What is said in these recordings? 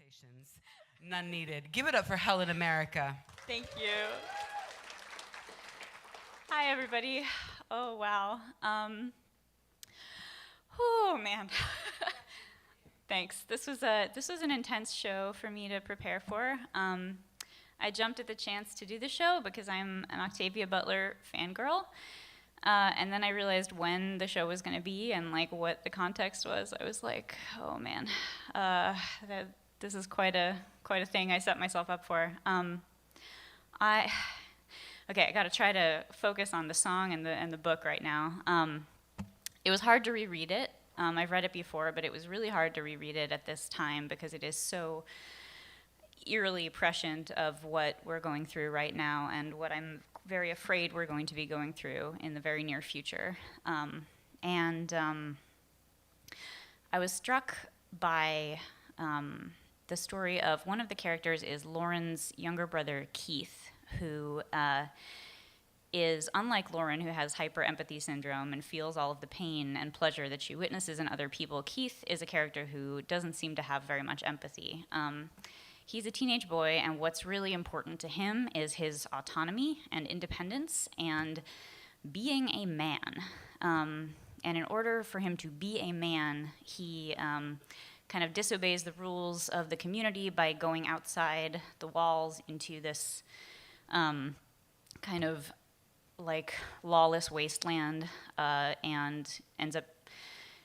Congratulations. None needed. Give it up for Helen America. Thank you. Hi, everybody. Oh, wow. Oh, man. Thanks. This was an intense show for me to prepare for. I jumped at the chance to do the show because I'm an Octavia Butler fangirl. And then I realized when the show was going to be and like what the context was. I was like, oh man, this is quite a thing I set myself up for. I got to try to focus on the song and the book right now. It was hard to reread it. I've read it before, but it was really hard to reread it at this time because it is so eerily prescient of what we're going through right now and what I'm very afraid we're going to be going through in the very near future. I was struck by the story of one of the characters is Lauren's younger brother, Keith, who is unlike Lauren, who has hyper-empathy syndrome and feels all of the pain and pleasure that she witnesses in other people. Keith is a character who doesn't seem to have very much empathy. He's a teenage boy, and what's really important to him is his autonomy and independence and being a man. And in order for him to be a man, he kind of disobeys the rules of the community by going outside the walls into this kind of like lawless wasteland and ends up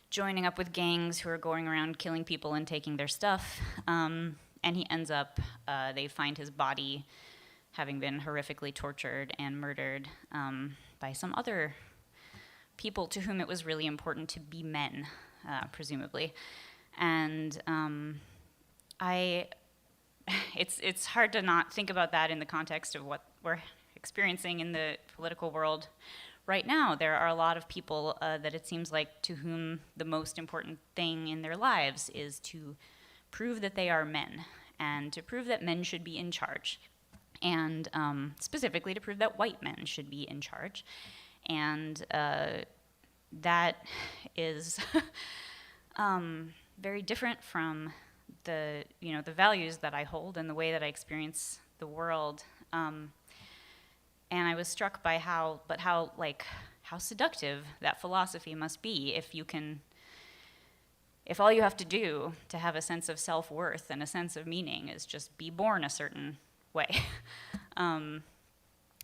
joining up with gangs who are going around killing people and taking their stuff. And he ends up, they find his body having been horrifically tortured and murdered by some other people to whom it was really important to be men, presumably. And it's hard to not think about that in the context of what we're experiencing in the political world right now. There are a lot of people that it seems like to whom the most important thing in their lives is to prove that they are men, and to prove that men should be in charge, and specifically to prove that white men should be in charge. And that is very different from the values that I hold and the way that I experience the world. And I was struck by how seductive that philosophy must be if all you have to do to have a sense of self-worth and a sense of meaning is just be born a certain way, and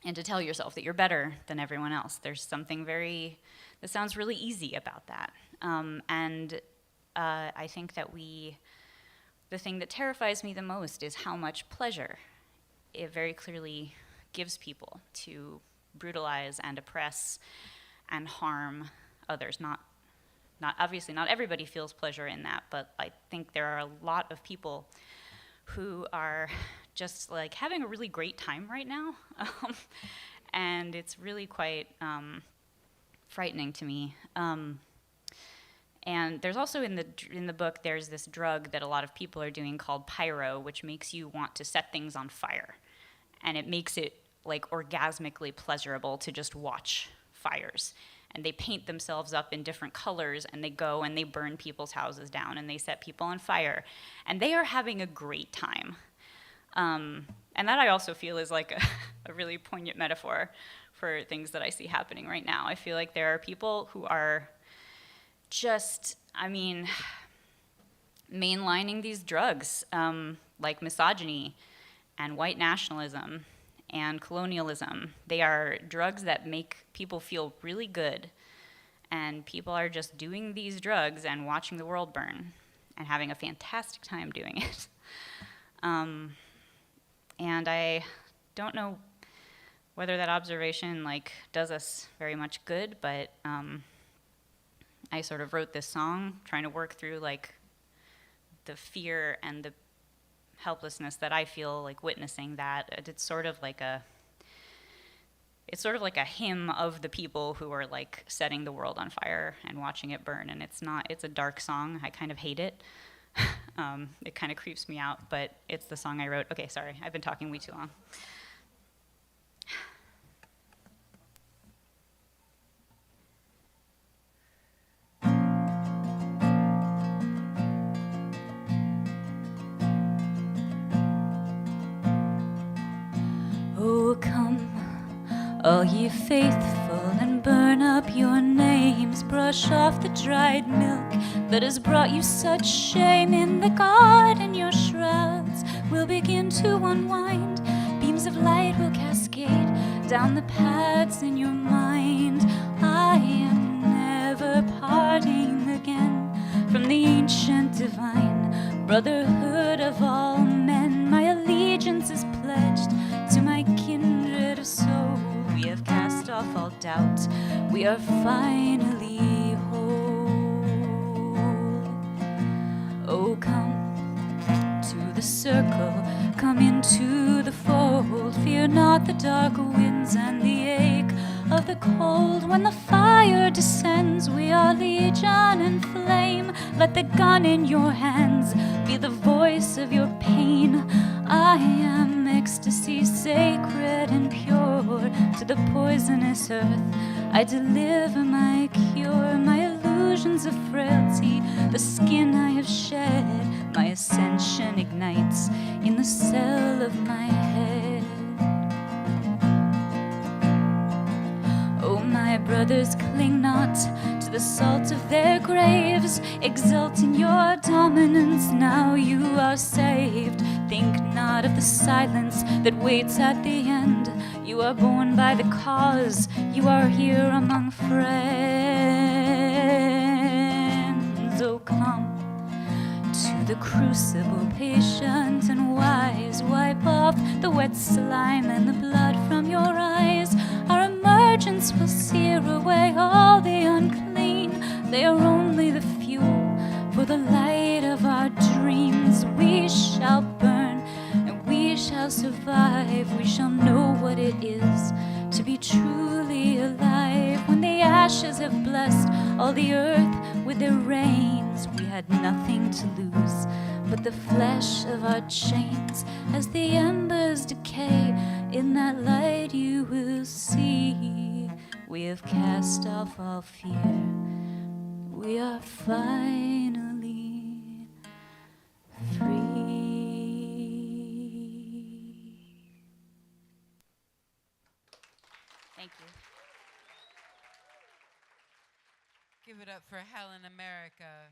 to tell yourself that you're better than everyone else. There's something that sounds really easy about that. I think that the thing that terrifies me the most is how much pleasure it very clearly gives people to brutalize and oppress and harm others. Not obviously, not everybody feels pleasure in that, but I think there are a lot of people who are just like having a really great time right now, and it's really quite frightening to me. And there's also in the book there's this drug that a lot of people are doing called pyro, which makes you want to set things on fire, and it makes it like orgasmically pleasurable to just watch fires. And they paint themselves up in different colors, and they go and they burn people's houses down, and they set people on fire. And they are having a great time. And that I also feel is like a really poignant metaphor for things that I see happening right now. I feel like there are people who are just, mainlining these drugs, like misogyny and white nationalism and colonialism. They are drugs that make people feel really good, and people are just doing these drugs and watching the world burn and having a fantastic time doing it. And I don't know whether that observation does us very much good, but I sort of wrote this song trying to work through the fear and the helplessness that I feel witnessing that. It's sort of like a hymn of the people who are setting the world on fire and watching it burn. And it's a dark song. I kind of hate it. It kind of creeps me out, but it's the song I wrote. Okay, sorry, I've been talking way too long. All ye faithful, and burn up your names. Brush off the dried milk that has brought you such shame. In the garden your shrouds will begin to unwind. Beams of light will cascade down the paths in your mind. I am never parting again from the ancient divine brotherhood of all men. My allegiance is pledged to my kindred of soul. We have cast off all doubt, we are finally whole. Oh, come to the circle, come into the fold. Fear not the dark winds and the ache of the cold. When the fire descends, we are legion and flame. Let the gun in your hands be the voice of your pain. I am ecstasy, sacred and pure. To the poisonous earth I deliver my cure. My illusions of frailty, the skin I have shed, my ascension ignites in the cell of my head. Oh, my brothers, cling not to the salt of their graves. Exult in your dominance, now you are saved. Think not of the silence that waits at the end. You are born by the cause, you are here among friends. Oh, come to the crucible, patient and wise. Wipe off the wet slime and the blood from your eyes. Our emergence will sear away all the unclean. They are only the fuel for the light of our dreams. We shall burn and we shall survive. We shall know what it is to be truly alive. When the ashes have blessed all the earth with their rains, we had nothing to lose but the flesh of our chains. As the embers decay, in that light you will see we have cast off all fear. We are finally free. Thank you. Give it up for Helen America.